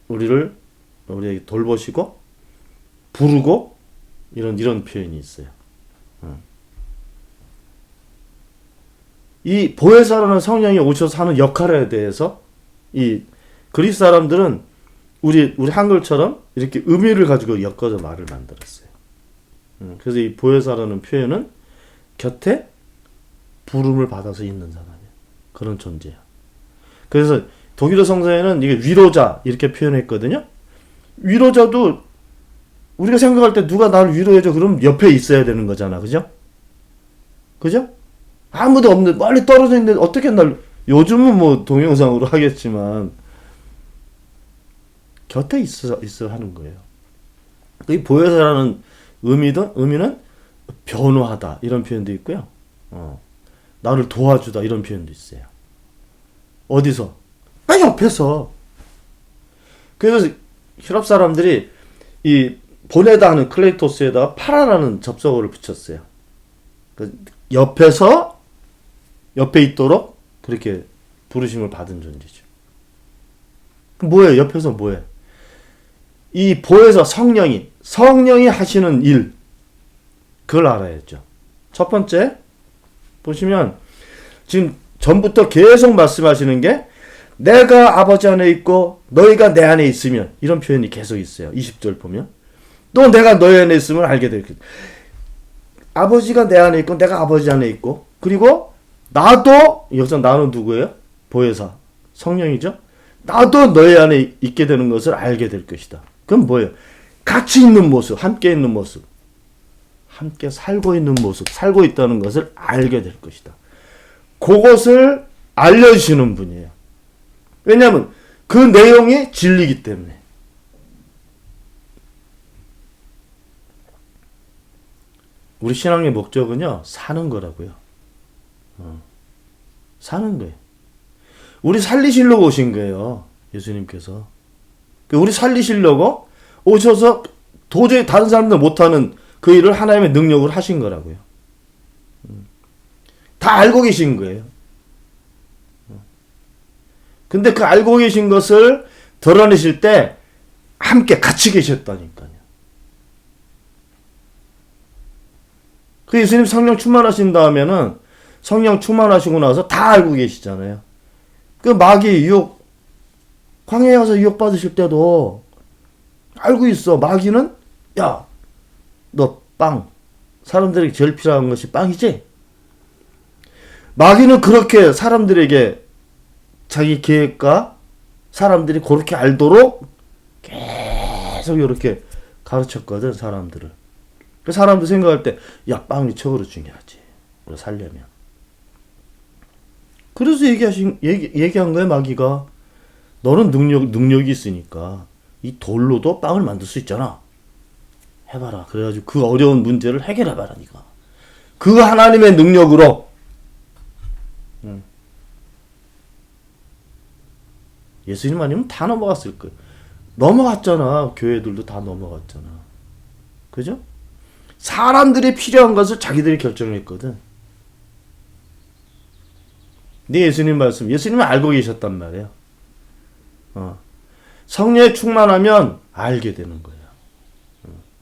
우리에게 돌보시고 부르고 이런 표현이 있어요. 이 보혜사라는 성령이 오셔서 하는 역할에 대해서 이 그리스 사람들은 우리 한글처럼 이렇게 의미를 가지고 엮어서 말을 만들었어요. 그래서 이 보혜사라는 표현은 곁에 부름을 받아서 있는 사람이야. 그런 존재야. 그래서 독일어 성서에는 이게 위로자 이렇게 표현했거든요. 위로자도 우리가 생각할 때 누가 나를 위로해줘 그럼 옆에 있어야 되는 거잖아. 그죠? 그죠? 아무도 없는 멀리 떨어져 있는데 어떻게 날 요즘은 뭐 동영상으로 하겠지만 곁에 있어 하는 거예요. 이 보혜사라는 의미는 변호하다 이런 표현도 있고요. 나를 도와주다 이런 표현도 있어요. 어디서? 옆에서. 그래서 힐랍 사람들이 이 보내다 하는 클레이토스에다가 파라라는 접속어를 붙였어요. 옆에서 옆에 있도록 그렇게 부르심을 받은 존재죠. 뭐예요? 옆에서 뭐예요? 이 보혜사 성령이 하시는 일 그걸 알아야죠. 첫 번째 보시면 지금 전부터 계속 말씀하시는 게 내가 아버지 안에 있고 너희가 내 안에 있으면 이런 표현이 계속 있어요. 20절 보면 또 내가 너희 안에 있음을 알게 될 것이다. 아버지가 내 안에 있고 내가 아버지 안에 있고 그리고 나도 여기서 나는 누구예요? 보혜사 성령이죠. 나도 너희 안에 있게 되는 것을 알게 될 것이다. 그럼 뭐예요? 같이 있는 모습, 함께 있는 모습, 함께 살고 있는 모습, 살고 있다는 것을 알게 될 것이다. 그것을 알려주시는 분이에요. 왜냐하면 그 내용이 진리이기 때문에. 우리 신앙의 목적은요, 사는 거라고요. 사는 거예요. 우리 살리시려고 오신 거예요. 예수님께서. 우리 살리시려고 오셔서 도저히 다른 사람들 못하는 그 일을 하나님의 능력으로 하신 거라고요. 다 알고 계신 거예요. 근데 그 알고 계신 것을 드러내실 때 함께 같이 계셨다니까요. 그 예수님 성령 충만하신 다음에는 성령 충만하시고 나서 다 알고 계시잖아요. 그 마귀 유혹, 광야에 가서 유혹받으실 때도 알고 있어. 마귀는 야, 너 빵. 사람들에게 제일 필요한 것이 빵이지? 마귀는 그렇게 사람들에게 자기 계획과 사람들이 그렇게 알도록 계속 이렇게 가르쳤거든, 사람들을. 그 사람들 생각할 때, 야, 빵이 최고로 중요하지. 우리 살려면. 그래서 얘기한 거야, 마귀가. 너는 능력이 있으니까 이 돌로도 빵을 만들 수 있잖아. 해봐라. 그래가지고 그 어려운 문제를 해결해봐라, 니가. 그 하나님의 능력으로. 예수님 아니면 다 넘어갔을 거예요. 넘어갔잖아. 교회들도 다 넘어갔잖아. 그죠? 사람들이 필요한 것을 자기들이 결정했거든. 네 예수님 말씀, 예수님은 알고 계셨단 말이에요. 성령에 충만하면 알게 되는 거예요.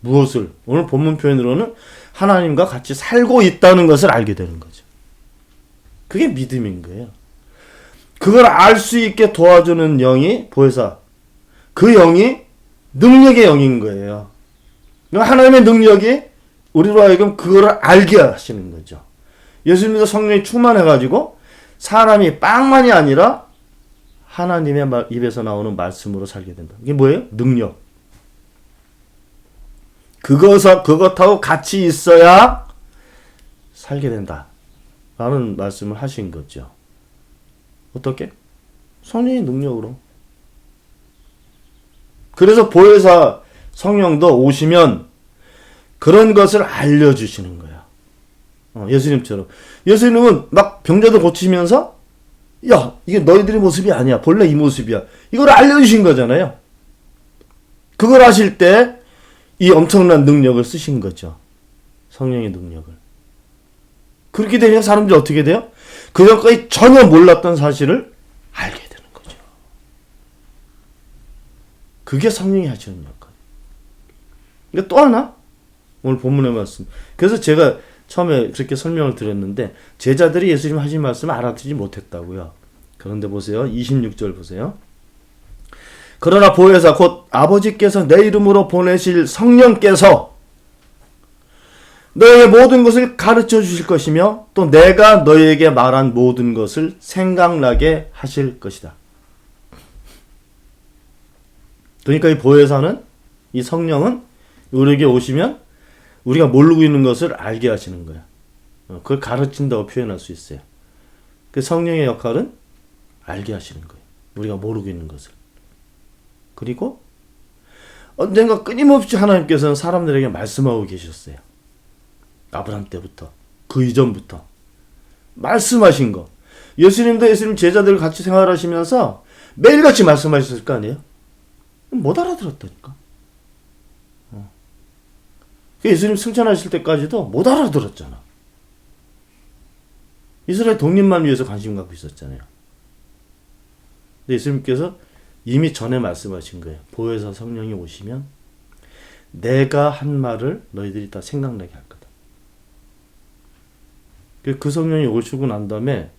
무엇을? 오늘 본문 표현으로는 하나님과 같이 살고 있다는 것을 알게 되는 거죠. 그게 믿음인 거예요. 그걸 알 수 있게 도와주는 영이 보혜사. 그 영이 능력의 영인 거예요. 하나님의 능력이 우리로 하여금 그거를 알게 하시는 거죠. 예수님도 성령이 충만해가지고 사람이 빵만이 아니라 하나님의 입에서 나오는 말씀으로 살게 된다. 이게 뭐예요? 능력. 그것하고 같이 있어야 살게 된다. 라는 말씀을 하신 거죠. 어떻게? 성령의 능력으로. 그래서 보혜사 성령도 오시면 그런 것을 알려주시는 거야. 예수님처럼. 예수님은 막 병자들 고치면서 야, 이게 너희들의 모습이 아니야. 본래 이 모습이야. 이걸 알려주신 거잖아요. 그걸 하실 때 이 엄청난 능력을 쓰신 거죠. 성령의 능력을. 그렇게 되면 사람들이 어떻게 돼요? 그 전까지 전혀 몰랐던 사실을 알게 되는 거죠. 그게 성령이 하시는 역할. 그러니까 또 하나 오늘 본문의 말씀. 그래서 제가 처음에 그렇게 설명을 드렸는데 제자들이 예수님 하신 말씀을 알아듣지 못했다고요. 그런데 보세요. 26절 보세요. 그러나 보혜사 곧 아버지께서 내 이름으로 보내실 성령께서 너에게 모든 것을 가르쳐 주실 것이며 또 내가 너에게 말한 모든 것을 생각나게 하실 것이다. 그러니까 이 보혜사는, 이 성령은 우리에게 오시면 우리가 모르고 있는 것을 알게 하시는 거야. 그걸 가르친다고 표현할 수 있어요. 그 성령의 역할은 알게 하시는 거예요. 우리가 모르고 있는 것을. 그리고 언젠가 끊임없이 하나님께서는 사람들에게 말씀하고 계셨어요. 아브라함 때부터, 그 이전부터 말씀하신 거. 예수님도 예수님 제자들 같이 생활하시면서 매일같이 말씀하셨을 거 아니에요? 못 알아들었다니까. 예수님 승천하실 때까지도 못 알아들었잖아. 이스라엘 독립만 위해서 관심 갖고 있었잖아요. 근데 예수님께서 이미 전에 말씀하신 거예요. 보혜사 성령이 오시면 내가 한 말을 너희들이 다 생각나게 할 거다. 그 성령이 오시고 난 다음에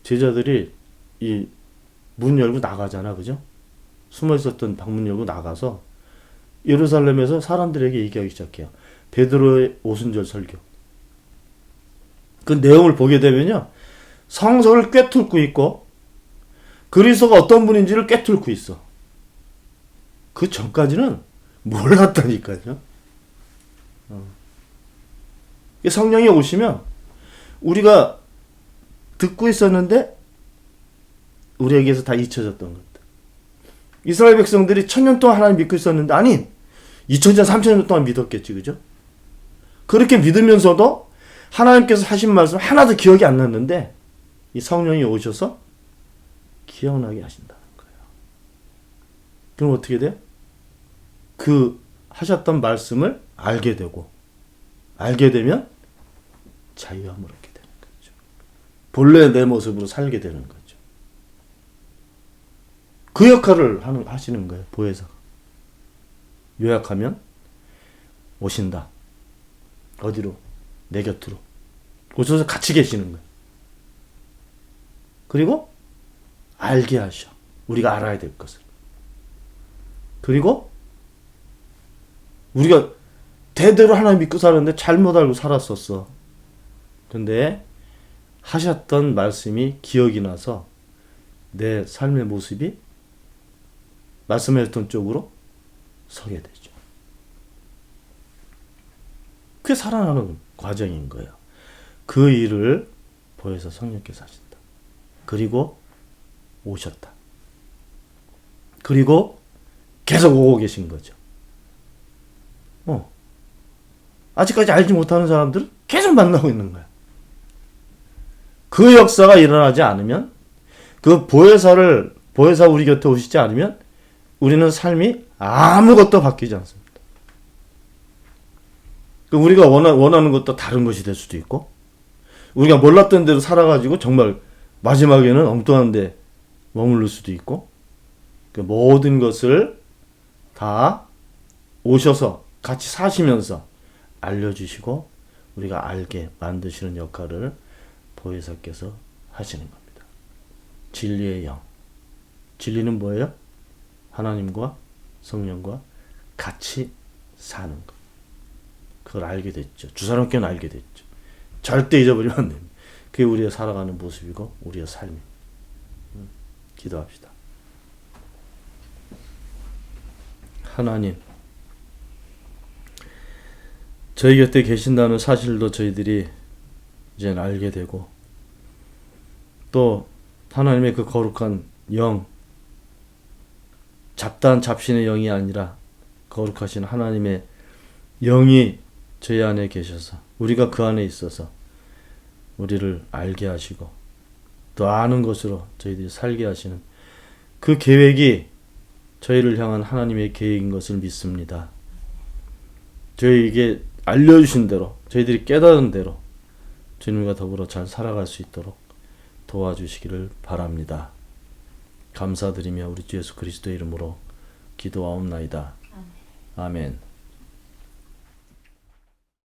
제자들이 이 문 열고 나가잖아. 그죠? 숨어 있었던 방문 열고 나가서 예루살렘에서 사람들에게 얘기하기 시작해요. 베드로의 오순절 설교. 그 내용을 보게 되면요. 성서를 꿰뚫고 있고 그리스도가 어떤 분인지를 꿰뚫고 있어. 그 전까지는 몰랐다니까요. 성령이 오시면 우리가 듣고 있었는데 우리에게서 다 잊혀졌던 것들. 이스라엘 백성들이 1000년 동안 하나님 믿고 있었는데 아니 2000년 3000년 동안 믿었겠지. 그죠? 그렇게 믿으면서도 하나님께서 하신 말씀 하나도 기억이 안 났는데 이 성령이 오셔서 기억나게 하신다는 거예요. 그럼 어떻게 돼요? 그 하셨던 말씀을 알게 되고 알게 되면 자유함을 얻게 되는 거죠. 본래 내 모습으로 살게 되는 거죠. 그 역할을 하시는 거예요. 보혜사가. 요약하면 오신다. 어디로? 내 곁으로. 오셔서 같이 계시는 거예요. 그리고 알게 하셔. 우리가 알아야 될 것을. 그리고 우리가 대대로 하나님 믿고 살았는데 잘못 알고 살았었어. 근데 하셨던 말씀이 기억이 나서 내 삶의 모습이 말씀하셨던 쪽으로 서게 되죠. 그게 살아나는 과정인 거예요. 그 일을 보혜사 성령께서 하신다. 그리고 오셨다. 그리고 계속 오고 계신 거죠. 아직까지 알지 못하는 사람들은 계속 만나고 있는 거야. 그 역사가 일어나지 않으면, 그 보혜사 우리 곁에 오시지 않으면 우리는 삶이 아무것도 바뀌지 않습니다. 우리가 원하는 것도 다른 것이 될 수도 있고, 우리가 몰랐던 대로 살아가지고 정말 마지막에는 엉뚱한 데 머무를 수도 있고, 그 모든 것을 다 오셔서 같이 사시면서 알려주시고 우리가 알게 만드시는 역할을 보혜사께서 하시는 겁니다. 진리의 영. 진리는 뭐예요? 하나님과 성령과 같이 사는 것. 그걸 알게 됐죠. 주사람께는 알게 됐죠. 절대 잊어버리면 안 됩니다. 그게 우리의 살아가는 모습이고 우리의 삶입니다. 기도합시다. 하나님, 저희 곁에 계신다는 사실도 저희들이 이제 알게 되고, 또 하나님의 그 거룩한 영, 잡다한 잡신의 영이 아니라 거룩하신 하나님의 영이 저희 안에 계셔서 우리가 그 안에 있어서 우리를 알게 하시고 또 아는 것으로 저희들이 살게 하시는 그 계획이 저희를 향한 하나님의 계획인 것을 믿습니다. 저희에게 알려주신 대로, 저희들이 깨달은 대로 주님과 더불어 잘 살아갈 수 있도록 도와주시기를 바랍니다. 감사드리며 우리 주 예수 그리스도의 이름으로 기도하옵나이다. 아멘.